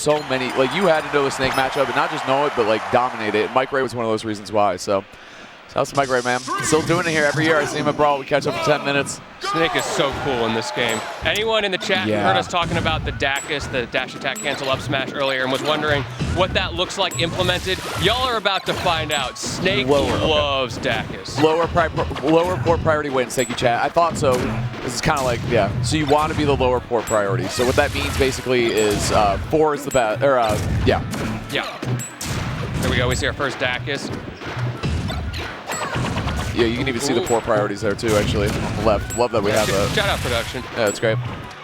so many, like you had to know the Snake matchup and not just know it, but like dominate it. And Mikeray was one of those reasons why. So how's Mikeray, man? Still doing it here every year. I see him at Brawl. We catch up for 10 minutes. Snake is so cool in this game. Anyone in the chat heard us talking about the Dacus, the dash attack cancel up smash earlier, and was wondering what that looks like implemented? Y'all are about to find out. Snake loves Dacus. Lower port priority wins. Thank you, chat. I thought so. This is kind of like, yeah. So you want to be the lower port priority. So what that means basically is 4 is the best, or yeah. Yeah. There we go. We see our first Dacus. Yeah, you can even see the port priorities there too, actually, on the left. Love that we have that. Shout out production. Yeah, that's great.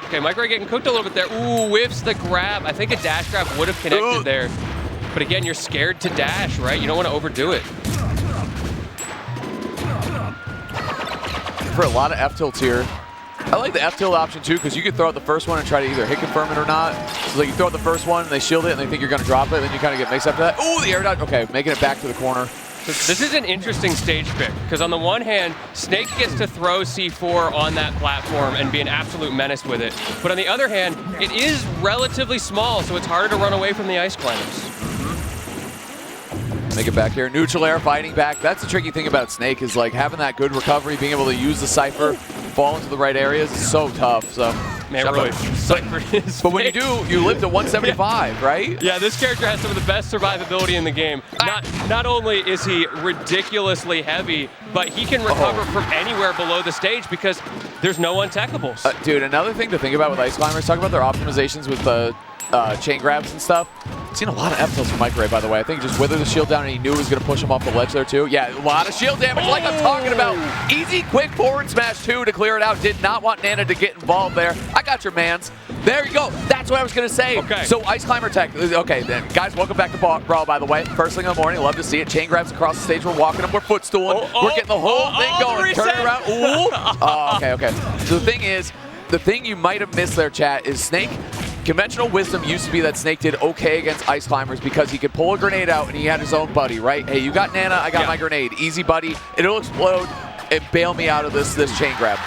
Okay, Mikeray getting cooked a little bit there. Ooh, whiffs the grab. I think a dash grab would have connected there. But again, you're scared to dash, right? You don't want to overdo it. For a lot of F-tilts here, I like the F-tilt option too, because you can throw out the first one and try to either hit confirm it or not. So like you throw out the first one and they shield it and they think you're going to drop it, and then you kind of get mixed after that. Ooh, the air dodge. Okay, making it back to the corner. This is an interesting stage pick, because on the one hand, Snake gets to throw C4 on that platform and be an absolute menace with it. But on the other hand, it is relatively small, so it's harder to run away from the ice climbers. Make it back here. Neutral air, fighting back. That's the tricky thing about Snake, is like having that good recovery, being able to use the Cypher, fall into the right areas is so tough. So, man, really, Cypher is but when you do, you live to 175, right? Yeah, this character has some of the best survivability in the game. Not only is he ridiculously heavy, but he can recover from anywhere below the stage because there's no unteckables. Dude, another thing to think about with ice climbers, talk about their optimizations with the chain grabs and stuff. I've seen a lot of F-tilts from Mikeray, by the way. I think he just withered the shield down and he knew he was going to push him off the ledge there too. Yeah, a lot of shield damage like I'm talking about. Easy, quick forward smash 2 to clear it out. Did not want Nana to get involved there. I got your mans. There you go. That's what I was going to say. Okay. So ice climber tech. Okay, then guys, welcome back to Brawl, by the way. First thing in the morning, love to see it. Chain grabs across the stage. We're walking them. We're footstooling. We're getting the whole thing going. Turn it around. Ooh. Okay. So the thing is, the thing you might have missed there, chat, is Snake. Conventional wisdom used to be that Snake did okay against ice climbers because he could pull a grenade out and he had his own buddy, right? Hey, you got Nana, I got my grenade. Easy, buddy. It'll explode and bail me out of this chain grab.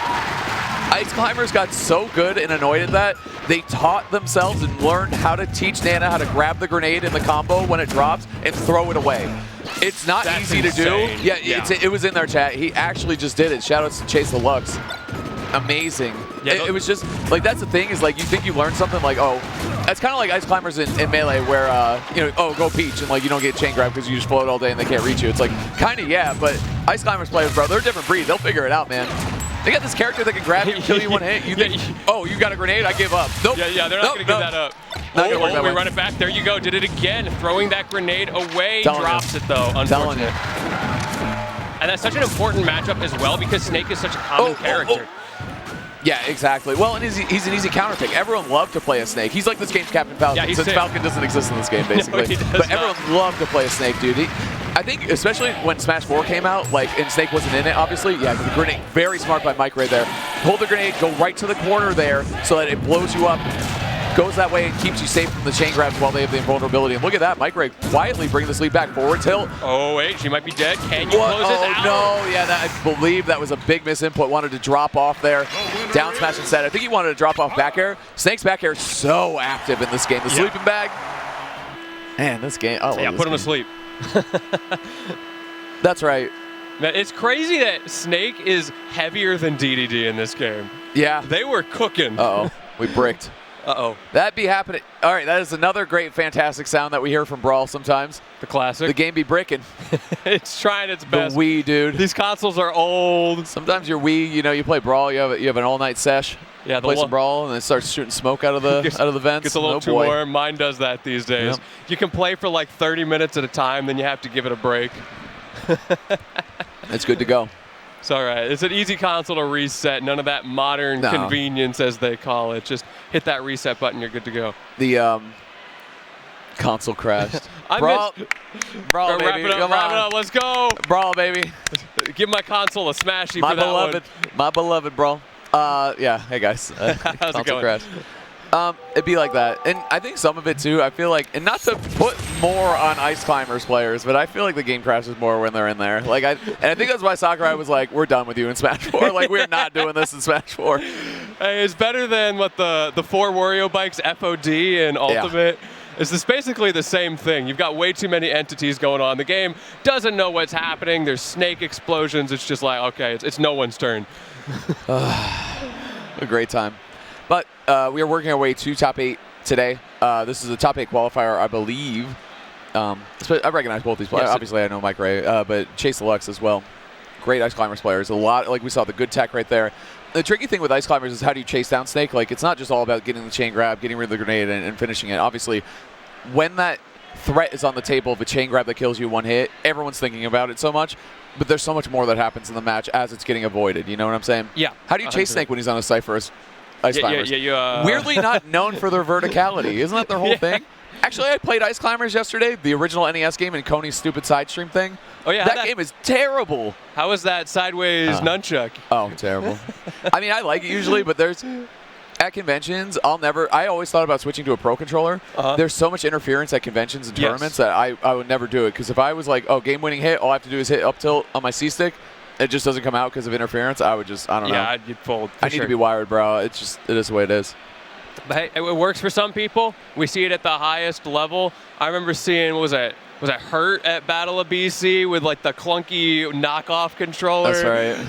Ice climbers got so good and annoyed at that, they taught themselves and learned how to teach Nana how to grab the grenade in the combo when it drops and throw it away. It's not easy to do. Yeah, it was in their chat. He actually just did it. Shout out to Chase the Lux. Amazing. Yeah, it was just like, that's the thing, is like you think you learned something, like, oh, it's kind of like ice climbers in Melee where you know, oh, go Peach and like you don't get chain grab because you just float all day and they can't reach you. It's like kind of, yeah, but ice climbers players, bro, they're a different breed. They'll figure it out, man. They got this character that can grab you and kill you one hit. You think, oh, you got a grenade? I give up. Nope. Yeah, they're not going to give that up. Not gonna work that way. We run it back. There you go. Did it again. Throwing that grenade away. Drops it though. Unfortunate. And that's such an important matchup as well because Snake is such a common character. Yeah, exactly. Well, and he's an easy counter pick. Everyone loved to play a Snake. He's like this game's Captain Falcon, since Falcon doesn't exist in this game, basically. No, but everyone loved to play a Snake, dude. I think, especially when Smash 4 came out, like, and Snake wasn't in it, obviously. Yeah, the grenade, very smart by Mikeray there. Hold the grenade, go right to the corner there so that it blows you up. Goes that way and keeps you safe from the chain grabs while they have the invulnerability. And look at that, Mikeray quietly bringing this lead back forward. Tilt. Oh, wait, she might be dead. Can you close this out? No, yeah, I believe that was a big misinput. Wanted to drop off there. Down smash instead. I think he wanted to drop off back air. Snake's back air is so active in this game. The sleeping bag. Man, this game. Oh, yeah, put him to sleep. That's right. Man, it's crazy that Snake is heavier than DDD in this game. Yeah. They were cooking. Uh-oh. We bricked. Uh-oh. That be happening. All right, that is another great, fantastic sound that we hear from Brawl sometimes. The classic. The game be bricking. It's trying its best. The Wii, dude. These consoles are old. Sometimes your Wii, you know, you play Brawl, you have an all-night sesh. Yeah, play some Brawl, and it starts shooting smoke out of the vents. Gets a little too warm. Mine does that these days. Yep. You can play for like 30 minutes at a time, then you have to give it a break. It's good to go. It's all right. It's an easy console to reset. None of that modern convenience, as they call it. Just hit that reset button. You're good to go. The console crashed. Brawl, baby. Wrap it up. Let's go. Brawl, baby. Give my console a smashy for that one. My beloved, Brawl. Yeah. Hey, guys. How's it going? Crash. It'd be like that. And I think some of it, too, I feel like, and not to put more on Ice Climbers players, but I feel like the game crashes more when they're in there. Like, I think that's why Sakurai was like, we're done with you in Smash 4. Like, we're not doing this in Smash 4. Hey, it's better than what the 4 Wario bikes FOD and Ultimate. It's basically the same thing. You've got way too many entities going on. The game doesn't know what's happening. There's snake explosions. It's just like, okay, it's no one's turn. A great time. But we are working our way to top 8 today. This is a top 8 qualifier, I believe. I recognize both these players. Yes, obviously, I know Mikeray, but Chase Deluxe as well. Great Ice Climbers players. A lot, like we saw the good tech right there. The tricky thing with Ice Climbers is how do you chase down Snake? Like, it's not just all about getting the chain grab, getting rid of the grenade, and finishing it. Obviously, when that threat is on the table of a chain grab that kills you one hit, everyone's thinking about it so much. But there's so much more that happens in the match as it's getting avoided. You know what I'm saying? Yeah. How do you chase 100%. Snake when he's on a Cypher as Ice Climbers? Weirdly not known for their verticality. Isn't that their whole thing? Actually, I played Ice Climbers yesterday, the original NES game, and Coney's stupid side stream thing. Oh, yeah. That game is terrible. How was that sideways nunchuck? Oh, terrible. I mean, I like it usually, but at conventions, I always thought about switching to a pro controller. There's so much interference at conventions and tournaments that I would never do it. Because if I was like, oh, game-winning hit, all I have to do is hit up tilt on my C-stick, it just doesn't come out because of interference, I would just, I don't know. Yeah, you'd fold. I need to be wired, bro. It is the way it is. But hey, it works for some people. We see it at the highest level. I remember seeing, what was it? Was it Hurt at Battle of BC with like the clunky knockoff controller? That's right.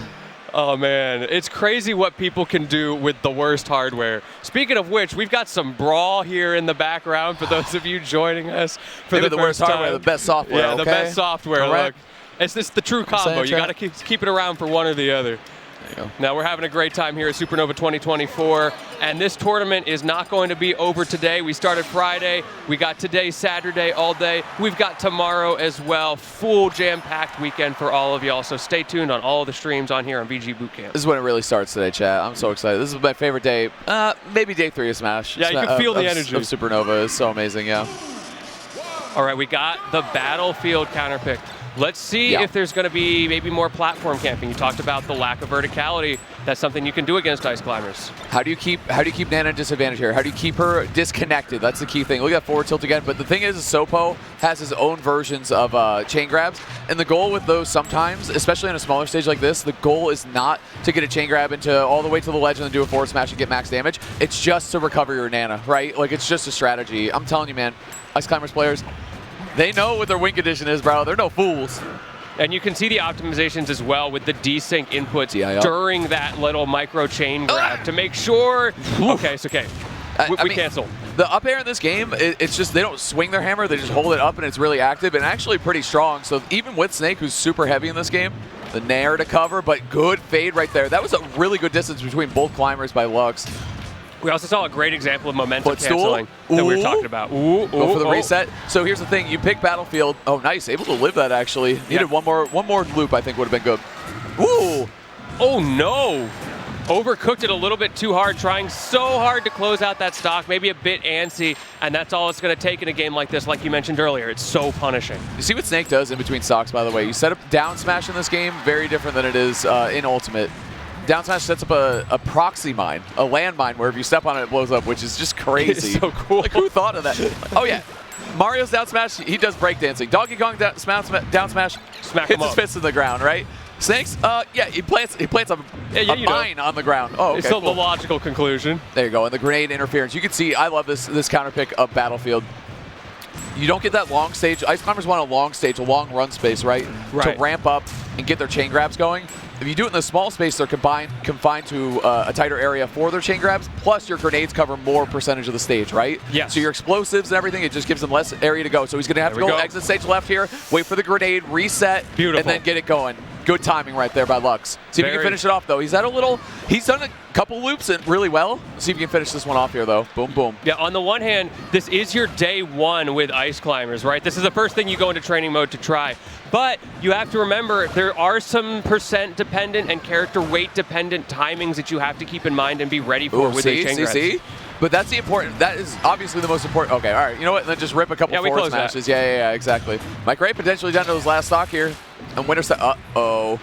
Oh man, it's crazy what people can do with the worst hardware. Speaking of which, we've got some Brawl here in the background for those of you joining us for Maybe the worst first hardware, the best software. Yeah, okay? the best software. Correct. Look, it's the true combo. You got to keep it around for one or the other. Now, we're having a great time here at Supernova 2024, and this tournament is not going to be over today. We started Friday. We got today, Saturday, all day. We've got tomorrow as well. Full jam-packed weekend for all of y'all, so stay tuned on all of the streams on here on VGBootCamp. This is when it really starts today, chat. I'm so excited. This is my favorite day. Maybe day 3 of Smash. Yeah, you can feel the energy. Of Supernova. It's so amazing, yeah. All right, we got the Battlefield counterpick. Let's see if there's going to be maybe more platform camping. You talked about the lack of verticality. That's something you can do against Ice Climbers. How do you keep Nana at disadvantage here? How do you keep her disconnected? That's the key thing. Look at that forward tilt again. But the thing is, Sopo has his own versions of chain grabs. And the goal with those sometimes, especially on a smaller stage like this, the goal is not to get a chain grab into all the way to the ledge and then do a forward smash and get max damage. It's just to recover your Nana, right? Like, it's just a strategy. I'm telling you, man, Ice Climbers players, they know what their win condition is, bro. They're no fools. And you can see the optimizations as well with the desync inputs during that little micro chain grab to make sure. Okay, it's okay. We cancel. The up air in this game, it's just they don't swing their hammer. They just hold it up, and it's really active and actually pretty strong. So even with Snake, who's super heavy in this game, the nair to cover, but good fade right there. That was a really good distance between both climbers by Lux. We also saw a great example of momentum canceling that we were talking about. Go for the reset. So here's the thing: you pick Battlefield. Oh, nice, able to live that actually. Needed one more loop. I think would have been good. Ooh! Oh no! Overcooked it a little bit too hard, trying so hard to close out that stock. Maybe a bit antsy, and that's all it's going to take in a game like this. Like you mentioned earlier, it's so punishing. You see what Snake does in between stocks, by the way. You set up down smash in this game, very different than it is in Ultimate. Down smash sets up a proxy mine, a landmine, where if you step on it, it blows up, which is just crazy. It's so cool. Like, who thought of that? Oh, yeah. Mario's down smash, he does breakdancing. Donkey Kong down smash hits his fist in the ground, right? Snake's, yeah, he plants a mine on the ground. Oh, okay, it's still the logical conclusion. There you go, and the grenade interference. You can see, I love this counter pick of Battlefield. You don't get that long stage. Ice Climbers want a long stage, a long run space, right? To ramp up and get their chain grabs going. If you do it in the small space, they're confined to a tighter area for their chain grabs, plus your grenades cover more percentage of the stage, right? Yes. So your explosives and everything, it just gives them less area to go. So he's going to have to go exit stage left here, wait for the grenade, reset, and then get it going. Good timing right there by Lux. See if he can finish it off, though. He's done a couple loops and really well. See if he can finish this one off here, though. Boom, boom. Yeah, on the one hand, this is your day 1 with Ice Climbers, right? This is the first thing you go into training mode to try. But you have to remember, there are some percent dependent and character weight dependent timings that you have to keep in mind and be ready for with the chain grabs. See? But that's the important, that is obviously the most important. Okay, all right, you know what? Then just rip a couple forward smashes. Yeah, exactly. Mikeray potentially down to his last stock here. And winner set, uh-oh.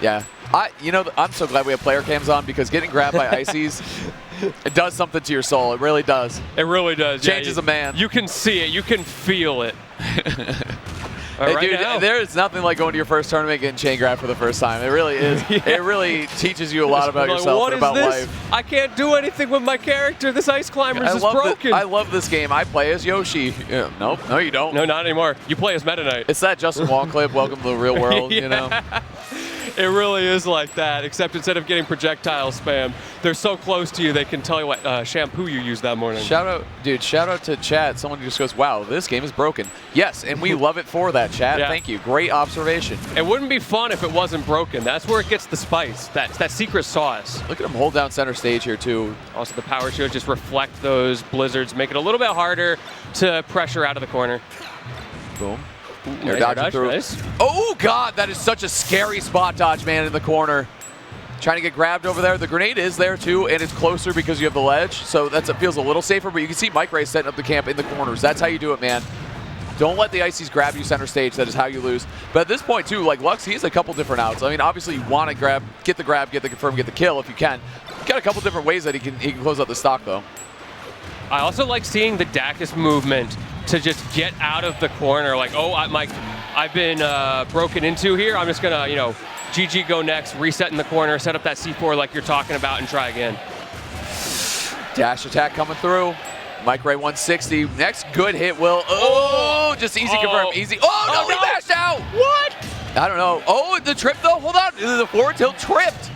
Yeah, I'm so glad we have player cams on because getting grabbed by Ices, it does something to your soul. It really does. It really does. Changes a man. You can see it. You can feel it. Dude, there is nothing like going to your first tournament getting chain grab for the first time. It really is. It really teaches you a lot about yourself and about life. I can't do anything with my character. This Ice Climbers is broken. I love this game. I play as Yoshi. Yeah, nope, no you don't. No, not anymore. You play as Meta Knight. It's that Justin Wong clip, welcome to the real world, you know? It really is like that, except instead of getting projectile spam, they're so close to you they can tell you what shampoo you used that morning. Shout out to chat. Someone just goes, wow, this game is broken. Yes, and we love it for that, chat. Yeah. Thank you. Great observation. It wouldn't be fun if it wasn't broken. That's where it gets the spice, that secret sauce. Look at him hold down center stage here, too. Also, the power shield just reflect those blizzards, make it a little bit harder to pressure out of the corner. Boom. Air dodge, through. Nice. Oh, God, that is such a scary spot dodge, man, in the corner. Trying to get grabbed over there. The grenade is there, too, and it's closer because you have the ledge, so it feels a little safer, but you can see Mikeray setting up the camp in the corners. That's how you do it, man. Don't let the Icies grab you center stage. That is how you lose. But at this point, too, like Lux, he has a couple different outs. I mean, obviously, you want to get the confirm, get the kill if you can. Got a couple different ways that he can close out the stock, though. I also like seeing the Dacus movement to just get out of the corner. Like, oh, I've been broken into here. I'm just going to, GG go next, reset in the corner, set up that C4 like you're talking about, and try again. Dash attack coming through. Mikeray 160. Next good hit, Will. Oh, just easy confirm. Easy. Oh, no, remashed out. What? I don't know. Oh, the trip, though. Hold on. The forward tilt tripped.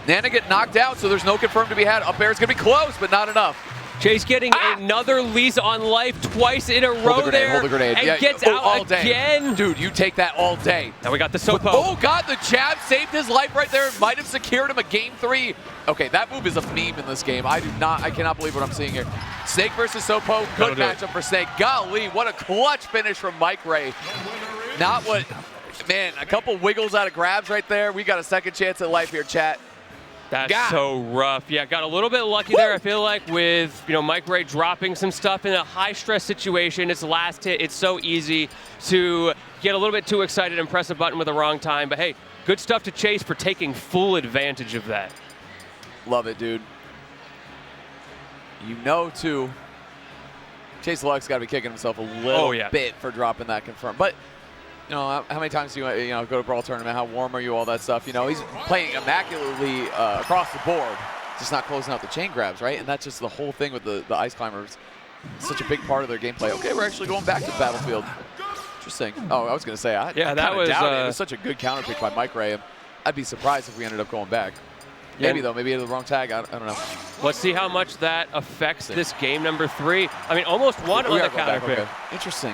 Nana get knocked out, so there's no confirm to be had. Up air is going to be close, but not enough. Chase getting another lease on life twice in a row there. Hold the grenade. And gets out all day. Again. Dude, you take that all day. Now we got the Sopo. Oh, God, the jab saved his life right there. Might have secured him a game 3. Okay, that move is a meme in this game. I cannot believe what I'm seeing here. Snake versus Sopo. Good matchup for Snake. Golly, what a clutch finish from Mikeray. Not what, man, a couple wiggles out of grabs right there. We got a second chance at life here, chat. That's so rough. Yeah, got a little bit lucky there, I feel like, with Mikeray dropping some stuff in a high-stress situation. It's last hit. It's so easy to get a little bit too excited and press a button with the wrong time. But, hey, good stuff to Chase for taking full advantage of that. Love it, dude. Too, Chase Lux got to be kicking himself a little bit for dropping that confirm. But how many times do you go to Brawl Tournament? How warm are you? All that stuff. He's playing immaculately across the board, just not closing out the chain grabs, right? And that's just the whole thing with the Ice Climbers. It's such a big part of their gameplay. Okay, we're actually going back to the battlefield. Interesting. Oh, I was going to say, that was it was such a good counter pick by Mikeray. I'd be surprised if we ended up going back. Maybe, though. Maybe he had the wrong tag. I don't know. Let's see how much that affects this game number 3. I mean, almost won on the counter pick. Okay. Interesting.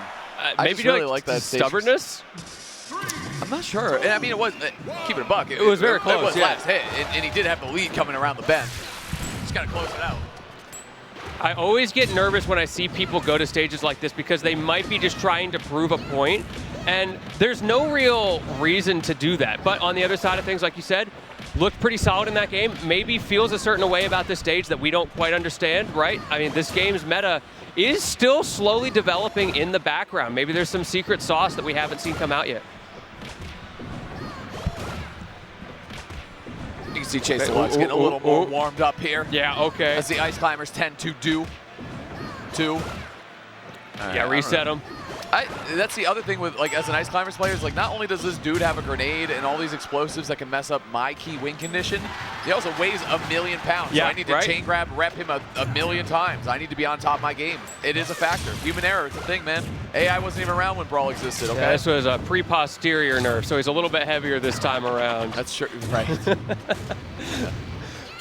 Maybe really like that stubbornness? I'm not sure. And I mean, it was, keep it a buck. It was very close. It was last hit, and he did have the lead coming around the bend. Just got to close it out. I always get nervous when I see people go to stages like this because they might be just trying to prove a point, and there's no real reason to do that. But on the other side of things, like you said, looked pretty solid in that game, maybe feels a certain way about this stage that we don't quite understand, right? I mean, this game's meta is still slowly developing in the background. Maybe there's some secret sauce that we haven't seen come out yet. You can see Chase Deluxe getting a little more warmed up here. Yeah, okay. As the Ice Climbers tend to do. Yeah, reset them. That's the other thing with, as an Ice Climbers player, is not only does this dude have a grenade and all these explosives that can mess up my key win condition, he also weighs 1,000,000 pounds. Yeah, so I need to chain grab, rep him a million times. I need to be on top of my game. It is a factor. Human error is a thing, man. AI wasn't even around when Brawl existed, okay? Yeah, this was a pre-posterior nerf, so he's a little bit heavier this time around. That's true, right.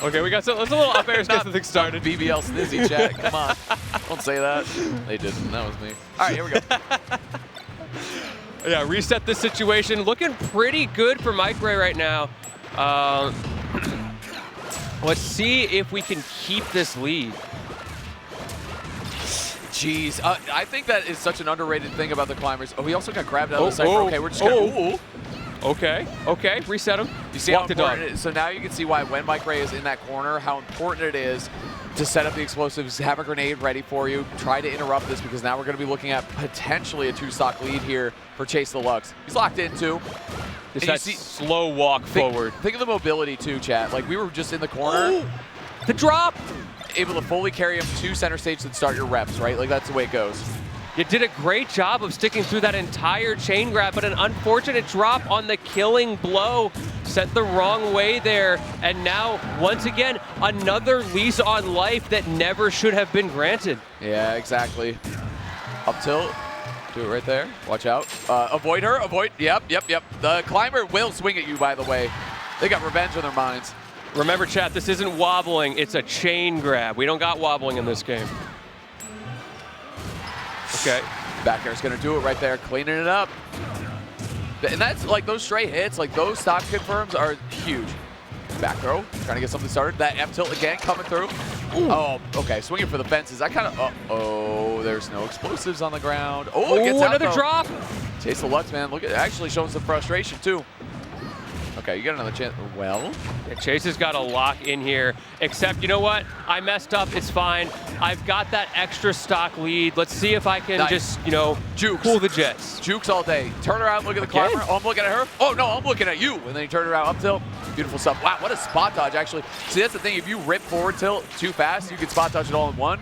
Okay, we got let's a little up air to get the thing started. BBL Snizzy chat, come on. Don't say that. They didn't, that was me. All right, here we go. Yeah, reset this situation. Looking pretty good for Mikeray right now. Let's see if we can keep this lead. Jeez, I think that is such an underrated thing about the Climbers. Oh, he also got grabbed out of the cypher. Okay, we're just going to... Okay, reset him. You see how important it is? So now you can see why when Mikeray is in that corner, how important it is to set up the explosives, have a grenade ready for you, try to interrupt this, because now we're going to be looking at potentially a 2-stock lead here for Chase Deluxe. He's locked in too. Just that slow walk forward. Think of the mobility too, chat. We were just in the corner. Ooh, the drop! Able to fully carry him to center stage and start your reps, right? That's the way it goes. You did a great job of sticking through that entire chain grab, but an unfortunate drop on the killing blow sent the wrong way there. And now, once again, another lease on life that never should have been granted. Yeah, exactly. Up tilt. Do it right there. Watch out. Avoid her. Avoid. Yep. The climber will swing at you, by the way. They got revenge on their minds. Remember, chat, this isn't wobbling. It's a chain grab. We don't got wobbling in this game. Okay. Back air's going to do it right there, cleaning it up. And that's like those straight hits, like those stock confirms are huge. Back throw, trying to get something started. That F tilt again coming through. Ooh. Oh, okay, swinging for the fences. I kind of, uh-oh, there's no explosives on the ground. Oh, it gets out, another drop. Chase the Lux, man. Look at actually showing some frustration, too. Okay, you got another chance. Well, yeah, Chase has got a lock in here, except, you know what? I messed up. It's fine. I've got that extra stock lead. Let's see if I can just, you know, jukes. Cool the jets. Jukes all day. Turn around, look at the climber. Oh, I'm looking at her. Oh, no, I'm looking at you. And then you turn around, up tilt. Beautiful stuff. Wow, what a spot dodge, actually. See, that's the thing. If you rip forward tilt too fast, you can spot dodge it all in one.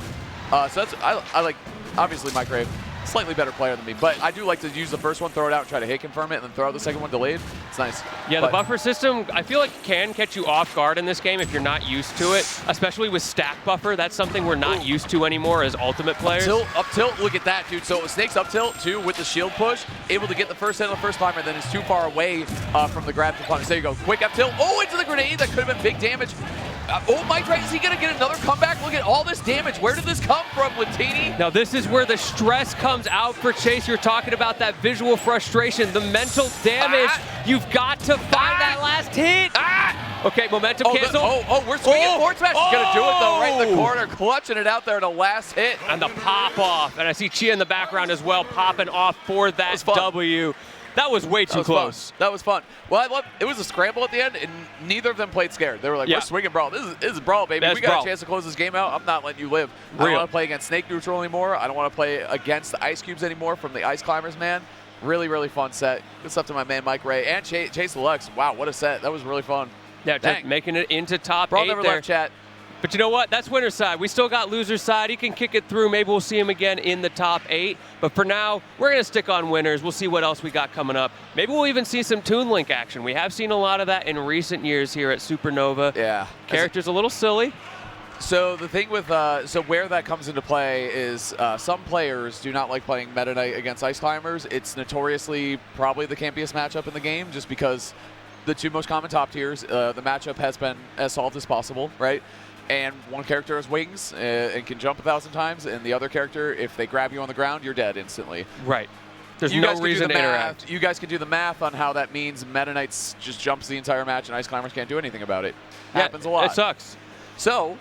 So that's, I like, obviously, Mikeray4, slightly better player than me, but I do like to use the first one, throw it out, and try to hit confirm it, and then throw out the second one delayed. It's nice. Yeah, the buffer system, I feel like can catch you off guard in this game if you're not used to it, especially with stack buffer. That's something we're not used to anymore as ultimate players. Up tilt, look at that, dude. So Snake's up tilt, too, with the shield push, able to get the first hit on the first climber, then is too far away from the grab to punish. There you go. Quick up tilt. Oh, into the grenade. That could have been big damage. Oh, Mikeray, is he going to get another comeback? Look at all this damage. Where did this come from, Latini? Now, this is where the stress comes out for Chase. You're talking about that visual frustration, the mental damage. You've got to find that last hit. Okay, momentum cancel. We're swinging forward smash. He's going to do it, though, right in the corner, clutching it out there in the last hit. And the pop-off. And I see Chia in the background as well, popping off for that W. That was way too close. That was fun. Well, it was a scramble at the end, and neither of them played scared. They were like, we're swinging Brawl. This is Brawl, baby. We got a chance to close this game out. I'm not letting you live. I don't want to play against Snake Neutral anymore. I don't want to play against the Ice Cubes anymore from the Ice Climbers, man. Really, really fun set. Good stuff to my man Mikeray and Chase the Lux. Wow, what a set. That was really fun. Yeah, making it into top Brawl 8 never there. left, chat. But you know what? That's winner's side. We still got loser's side. He can kick it through. Maybe we'll see him again in the top 8. But for now, we're going to stick on winners. We'll see what else we got coming up. Maybe we'll even see some Toon Link action. We have seen a lot of that in recent years here at Supernova. Yeah. Character's a little silly. So the thing with, so where that comes into play is some players do not like playing Meta Knight against Ice Climbers. It's notoriously probably the campiest matchup in the game just because the two most common top tiers, the matchup has been as solved as possible, right? And one character has wings and can jump 1,000 times, and the other character, if they grab you on the ground, you're dead instantly. Right. There's no reason to interact. You guys can do the math on how that means Meta Knights just jumps the entire match, and Ice Climbers can't do anything about it. Happens a lot. It sucks. So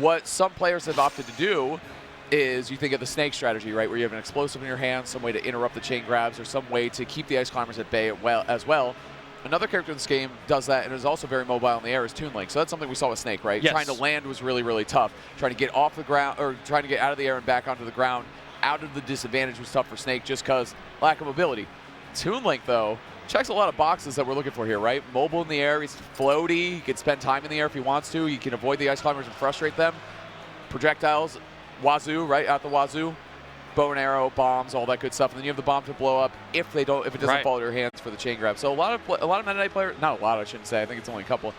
what some players have opted to do is you think of the Snake strategy, right, where you have an explosive in your hand, some way to interrupt the chain grabs, or some way to keep the Ice Climbers at bay as well. Another character in this game does that and is also very mobile in the air is Toon Link. So that's something we saw with Snake, right? Yes. Trying to land was really, really tough. Trying to get off the ground, or trying to get out of the air and back onto the ground, out of the disadvantage was tough for Snake just because lack of mobility. Toon Link, though, checks a lot of boxes that we're looking for here, right? Mobile in the air, he's floaty, he can spend time in the air if he wants to, he can avoid the Ice Climbers and frustrate them. Projectiles, wazoo, right, out the wazoo. Bow and arrow, bombs, all that good stuff, and then you have the bomb to blow up if it doesn't fall to your hands for the chain grab. So a lot of Meta Knight players, not a lot, I shouldn't say, I think it's only a couple.